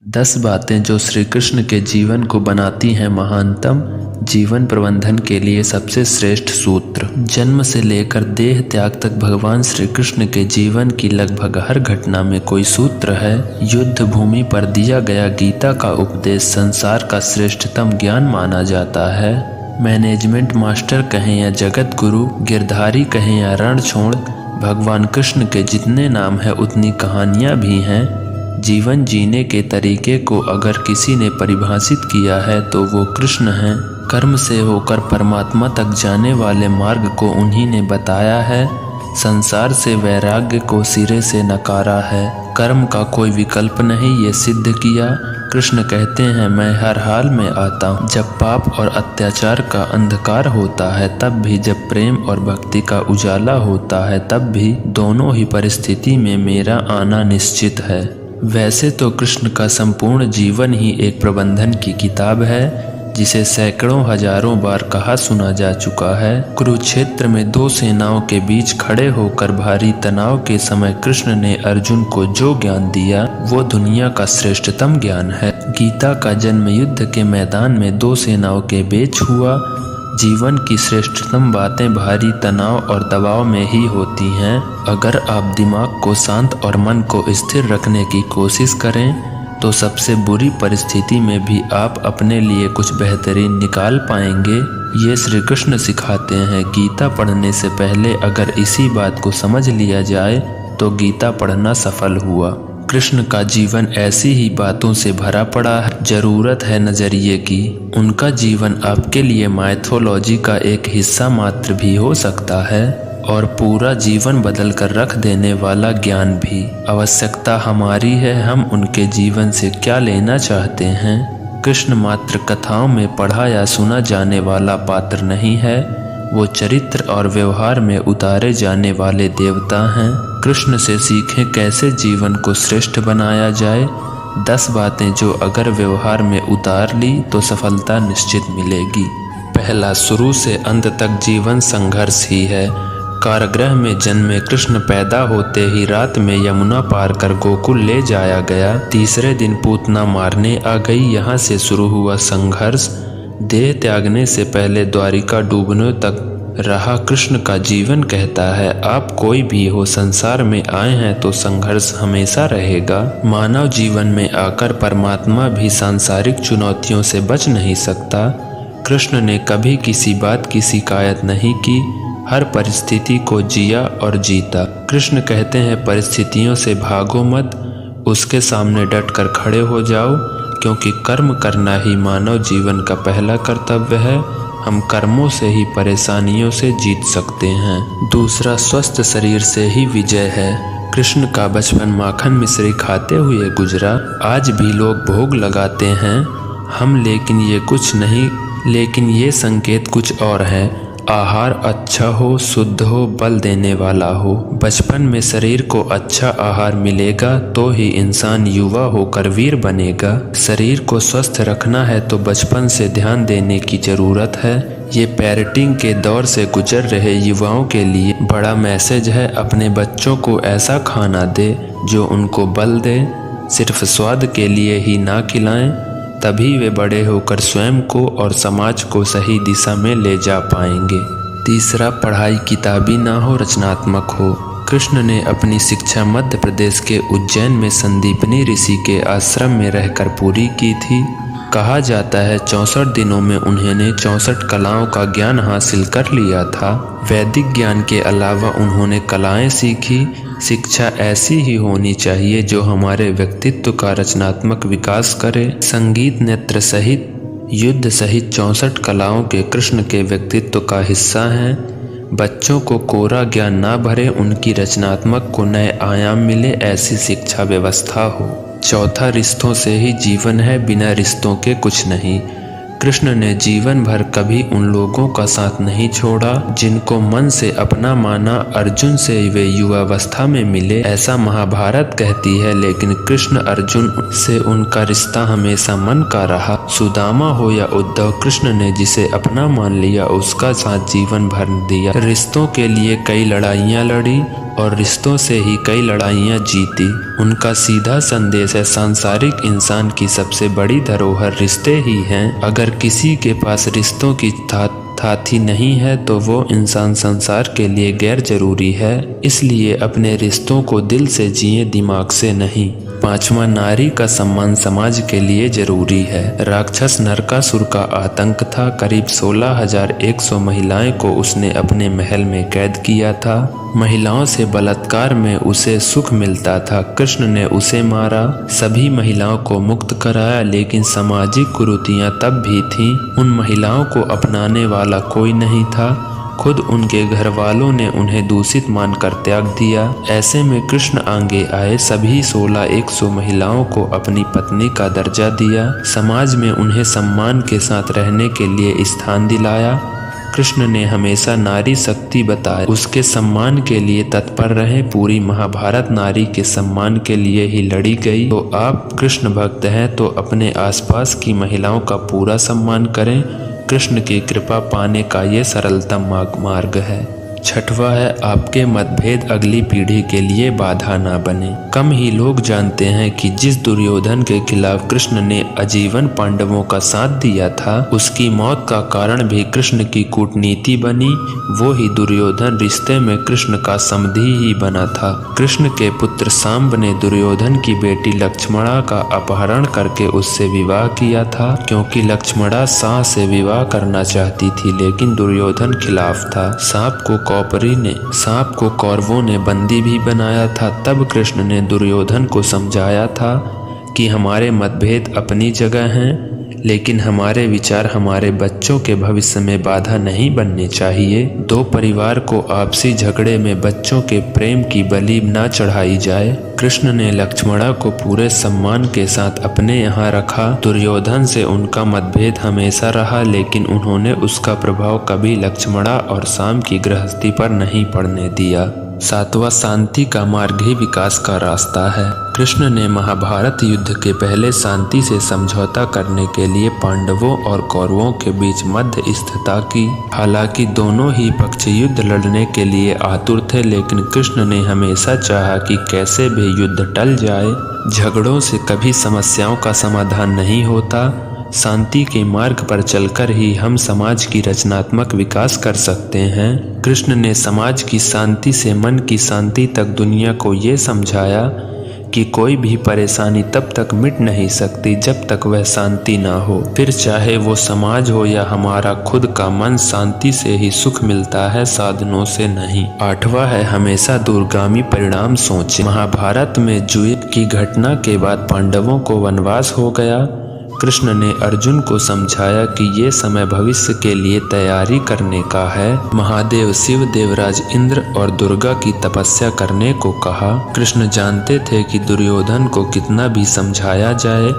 10 बातें जो श्री कृष्ण के जीवन को बनाती हैं महानतम। जीवन प्रबंधन के लिए सबसे श्रेष्ठ सूत्र। जन्म से लेकर देह त्याग तक भगवान श्री कृष्ण के जीवन की लगभग हर घटना में कोई सूत्र है। युद्ध भूमि पर दिया गया गीता का उपदेश संसार का श्रेष्ठतम ज्ञान माना जाता है। मैनेजमेंट मास्टर कहें या जगत गुरु, गिरधारी कहें या रणछोड़, भगवान कृष्ण के जितने नाम है उतनी कहानियाँ भी हैं। जीवन जीने के तरीके को अगर किसी ने परिभाषित किया है तो वो कृष्ण हैं। कर्म से होकर परमात्मा तक जाने वाले मार्ग को उन्हीं ने बताया है। संसार से वैराग्य को सिरे से नकारा है। कर्म का कोई विकल्प नहीं ये सिद्ध किया। कृष्ण कहते हैं मैं हर हाल में आता हूँ। जब पाप और अत्याचार का अंधकार होता है तब भी, जब प्रेम और भक्ति का उजाला होता है तब भी, दोनों ही परिस्थिति में मेरा आना निश्चित है। वैसे तो कृष्ण का संपूर्ण जीवन ही एक प्रबंधन की किताब है जिसे सैकड़ों हजारों बार कहा सुना जा चुका है। कुरुक्षेत्र में दो सेनाओं के बीच खड़े होकर भारी तनाव के समय कृष्ण ने अर्जुन को जो ज्ञान दिया वो दुनिया का श्रेष्ठतम ज्ञान है। गीता का जन्म युद्ध के मैदान में दो सेनाओं के बीच हुआ। जीवन की श्रेष्ठतम बातें भारी तनाव और दबाव में ही होती हैं। अगर आप दिमाग को शांत और मन को स्थिर रखने की कोशिश करें तो सबसे बुरी परिस्थिति में भी आप अपने लिए कुछ बेहतरीन निकाल पाएंगे। ये श्री कृष्ण सिखाते हैं। गीता पढ़ने से पहले अगर इसी बात को समझ लिया जाए तो गीता पढ़ना सफल हुआ। कृष्ण का जीवन ऐसी ही बातों से भरा पड़ा है। जरूरत है नजरिए की। उनका जीवन आपके लिए माइथोलॉजी का एक हिस्सा मात्र भी हो सकता है और पूरा जीवन बदल कर रख देने वाला ज्ञान भी। आवश्यकता हमारी है हम उनके जीवन से क्या लेना चाहते हैं। कृष्ण मात्र कथाओं में पढ़ा या सुना जाने वाला पात्र नहीं है, वो चरित्र और व्यवहार में उतारे जाने वाले देवता हैं। कृष्ण से सीखें कैसे जीवन को श्रेष्ठ बनाया जाए। 10 बातें जो अगर व्यवहार में उतार ली तो सफलता निश्चित मिलेगी। पहला, शुरू से अंत तक जीवन संघर्ष ही है। कारागृह में जन्मे कृष्ण पैदा होते ही रात में यमुना पार कर गोकुल ले जाया गया। तीसरे दिन पूतना मारने आ गई। यहाँ से शुरू हुआ संघर्ष। देह त्यागने से पहले द्वारिका डूबने तक रहा कृष्ण का जीवन कहता है आप कोई भी हो संसार में आए हैं तो संघर्ष हमेशा रहेगा। मानव जीवन में आकर परमात्मा भी सांसारिक चुनौतियों से बच नहीं सकता। कृष्ण ने कभी किसी बात की शिकायत नहीं की, हर परिस्थिति को जिया और जीता। कृष्ण कहते हैं परिस्थितियों से भागो मत, उसके सामने डट कर खड़े हो जाओ, क्योंकि कर्म करना ही मानव जीवन का पहला कर्तव्य है। हम कर्मों से ही परेशानियों से जीत सकते हैं। दूसरा, स्वस्थ शरीर से ही विजय है। कृष्ण का बचपन माखन मिश्री खाते हुए गुजरा। आज भी लोग भोग लगाते हैं हम, लेकिन ये कुछ नहीं, लेकिन ये संकेत कुछ और है। आहार अच्छा हो, शुद्ध हो, बल देने वाला हो। बचपन में शरीर को अच्छा आहार मिलेगा तो ही इंसान युवा होकर वीर बनेगा। शरीर को स्वस्थ रखना है तो बचपन से ध्यान देने की जरूरत है। ये पेरेंटिंग के दौर से गुजर रहे युवाओं के लिए बड़ा मैसेज है। अपने बच्चों को ऐसा खाना दे जो उनको बल दे। सिर्फ स्वाद के लिए ही ना खिलाएं, तभी वे बड़े होकर स्वयं को और समाज को सही दिशा में ले जा पाएंगे। तीसरा, पढ़ाई किताबी ना हो, रचनात्मक हो। कृष्ण ने अपनी शिक्षा मध्य प्रदेश के उज्जैन में संदीपनी ऋषि के आश्रम में रहकर पूरी की थी। कहा जाता है 64 दिनों में उन्होंने 64 कलाओं का ज्ञान हासिल कर लिया था। वैदिक ज्ञान के अलावा उन्होंने कलाएं सीखी। शिक्षा ऐसी ही होनी चाहिए जो हमारे व्यक्तित्व का रचनात्मक विकास करे। संगीत, नृत्य सहित युद्ध सहित 64 कलाओं के कृष्ण के व्यक्तित्व का हिस्सा हैं। बच्चों को कोरा ज्ञान ना भरे, उनकी रचनात्मक को नए आयाम मिले, ऐसी शिक्षा व्यवस्था हो। चौथा, रिश्तों से ही जीवन है, बिना रिश्तों के कुछ नहीं। कृष्ण ने जीवन भर कभी उन लोगों का साथ नहीं छोड़ा जिनको मन से अपना माना। अर्जुन से वे युवावस्था में मिले ऐसा महाभारत कहती है, लेकिन कृष्ण अर्जुन से उनका रिश्ता हमेशा मन का रहा। सुदामा हो या उद्धव, कृष्ण ने जिसे अपना मान लिया उसका साथ जीवन भर दिया। रिश्तों के लिए कई लड़ाइयाँ लड़ी, और रिश्तों से ही कई लड़ाइयाँ जीती। उनका सीधा संदेश है, सांसारिक इंसान की सबसे बड़ी धरोहर रिश्ते ही हैं। अगर किसी के पास रिश्तों की थाती नहीं है तो वो इंसान संसार के लिए गैर जरूरी है। इसलिए अपने रिश्तों को दिल से जिए, दिमाग से नहीं। 5वां, नारी का सम्मान समाज के लिए जरूरी है। राक्षस नरकासुर का आतंक था। करीब 16,100 महिलाएं को उसने अपने महल में कैद किया था। महिलाओं से बलात्कार में उसे सुख मिलता था। कृष्ण ने उसे मारा, सभी महिलाओं को मुक्त कराया, लेकिन सामाजिक कुरीतियां तब भी थीं। उन महिलाओं को अपनाने वाला कोई नहीं था। खुद उनके घर वालों ने उन्हें दूषित मानकर त्याग दिया। ऐसे में कृष्ण आगे आए, सभी 16,100 महिलाओं को अपनी पत्नी का दर्जा दिया। समाज में उन्हें सम्मान के साथ रहने के लिए स्थान दिलाया। कृष्ण ने हमेशा नारी शक्ति बताया, उसके सम्मान के लिए तत्पर रहे। पूरी महाभारत नारी के सम्मान के लिए ही लड़ी गई। तो आप कृष्ण भक्त हैं तो अपने आसपास की महिलाओं का पूरा सम्मान करें। कृष्ण की कृपा पाने का ये सरलतम मार्ग है। 6वां है, आपके मतभेद अगली पीढ़ी के लिए बाधा ना बने। कम ही लोग जानते हैं कि जिस दुर्योधन के खिलाफ कृष्ण ने आजीवन पांडवों का साथ दिया था, उसकी मौत का कारण भी कृष्ण की कूटनीति बनी। वो ही दुर्योधन रिश्ते में कृष्ण का समधी ही बना था। कृष्ण के पुत्र सांब ने दुर्योधन की बेटी लक्ष्मणा का अपहरण करके उससे विवाह किया था, क्योंकि लक्ष्मणा सांब से विवाह करना चाहती थी, लेकिन दुर्योधन खिलाफ था। सांप को कौरवों ने बंदी भी बनाया था। तब कृष्ण ने दुर्योधन को समझाया था कि हमारे मतभेद अपनी जगह हैं, लेकिन हमारे विचार हमारे बच्चों के भविष्य में बाधा नहीं बनने चाहिए। दो परिवार को आपसी झगड़े में बच्चों के प्रेम की बलि न चढ़ाई जाए। कृष्ण ने लक्ष्मणा को पूरे सम्मान के साथ अपने यहाँ रखा। दुर्योधन से उनका मतभेद हमेशा रहा, लेकिन उन्होंने उसका प्रभाव कभी लक्ष्मणा और सांब की गृहस्थी पर नहीं पड़ने दिया। 7वां, शांति का मार्ग ही विकास का रास्ता है। कृष्ण ने महाभारत युद्ध के पहले शांति से समझौता करने के लिए पांडवों और कौरवों के बीच मध्यस्थता की। हालांकि दोनों ही पक्ष युद्ध लड़ने के लिए आतुर थे, लेकिन कृष्ण ने हमेशा चाहा कि कैसे भी युद्ध टल जाए। झगड़ों से कभी समस्याओं का समाधान नहीं होता। शांति के मार्ग पर चलकर ही हम समाज की रचनात्मक विकास कर सकते हैं। कृष्ण ने समाज की शांति से मन की शांति तक दुनिया को ये समझाया कि कोई भी परेशानी तब तक मिट नहीं सकती जब तक वह शांति ना हो। फिर चाहे वो समाज हो या हमारा खुद का मन, शांति से ही सुख मिलता है, साधनों से नहीं। 8वां है, हमेशा दूरगामी परिणाम सोचें। महाभारत में युद्ध की घटना के बाद पांडवों को वनवास हो गया। कृष्ण ने अर्जुन को समझाया कि ये समय भविष्य के लिए तैयारी करने का है। महादेव शिव, देवराज इंद्र और दुर्गा की तपस्या करने को कहा। कृष्ण जानते थे कि दुर्योधन को कितना भी समझाया जाए,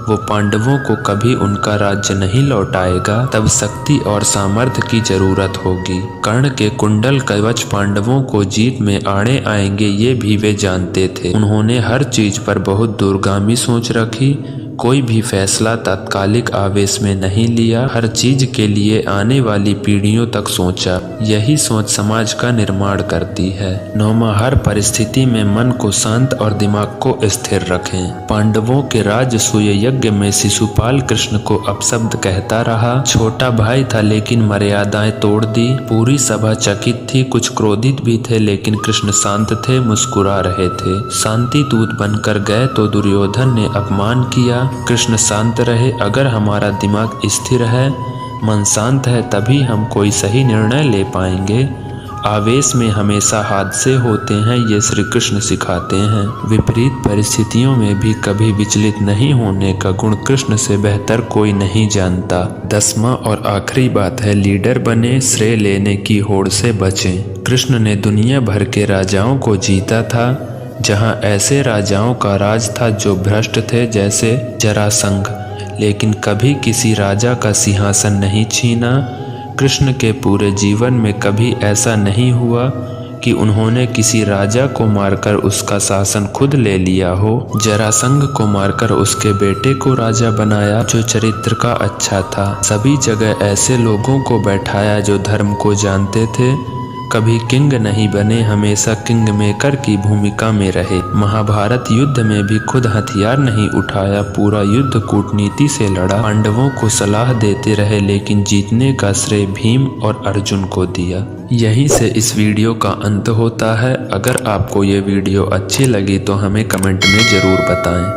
वो पांडवों को कभी उनका राज्य नहीं लौटाएगा। तब शक्ति और सामर्थ्य की जरूरत होगी। कर्ण के कुंडल कवच पांडवों को जीत में आड़े आएंगे, ये भी वे जानते थे। उन्होंने हर चीज पर बहुत दूरगामी सोच रखी। कोई भी फैसला तात्कालिक आवेश में नहीं लिया। हर चीज के लिए आने वाली पीढ़ियों तक सोचा। यही सोच समाज का निर्माण करती है। 9वां, हर परिस्थिति में मन को शांत और दिमाग को स्थिर रखें। पांडवों के राजसूय यज्ञ में शिशुपाल कृष्ण को अपशब्द कहता रहा। छोटा भाई था लेकिन मर्यादाएं तोड़ दी। पूरी सभा चकित थी, कुछ क्रोधित भी थे, लेकिन कृष्ण शांत थे, मुस्कुरा रहे थे। शांति दूत बनकर गए तो दुर्योधन ने अपमान किया। कृष्ण शांत रहे। अगर हमारा दिमाग स्थिर है, मन शांत है, तभी हम कोई सही निर्णय ले पाएंगे। आवेश में हमेशा हादसे होते हैं, ये श्री कृष्ण सिखाते हैं। विपरीत परिस्थितियों में भी कभी विचलित नहीं होने का गुण कृष्ण से बेहतर कोई नहीं जानता। 10वां और आखिरी बात है, लीडर बने, श्रेय लेने की होड़ से बचें। कृष्ण ने दुनिया भर के राजाओं को जीता था, जहां ऐसे राजाओं का राज था जो भ्रष्ट थे, जैसे जरासंध, लेकिन कभी किसी राजा का सिंहासन नहीं छीना। कृष्ण के पूरे जीवन में कभी ऐसा नहीं हुआ कि उन्होंने किसी राजा को मारकर उसका शासन खुद ले लिया हो। जरासंध को मारकर उसके बेटे को राजा बनाया जो चरित्र का अच्छा था। सभी जगह ऐसे लोगों को बैठाया जो धर्म को जानते थे। कभी किंग नहीं बने, हमेशा किंग मेकर की भूमिका में रहे। महाभारत युद्ध में भी खुद हथियार नहीं उठाया, पूरा युद्ध कूटनीति से लड़ा। पांडवों को सलाह देते रहे, लेकिन जीतने का श्रेय भीम और अर्जुन को दिया। यहीं से इस वीडियो का अंत होता है। अगर आपको ये वीडियो अच्छी लगी तो हमें कमेंट में ज़रूर बताएं।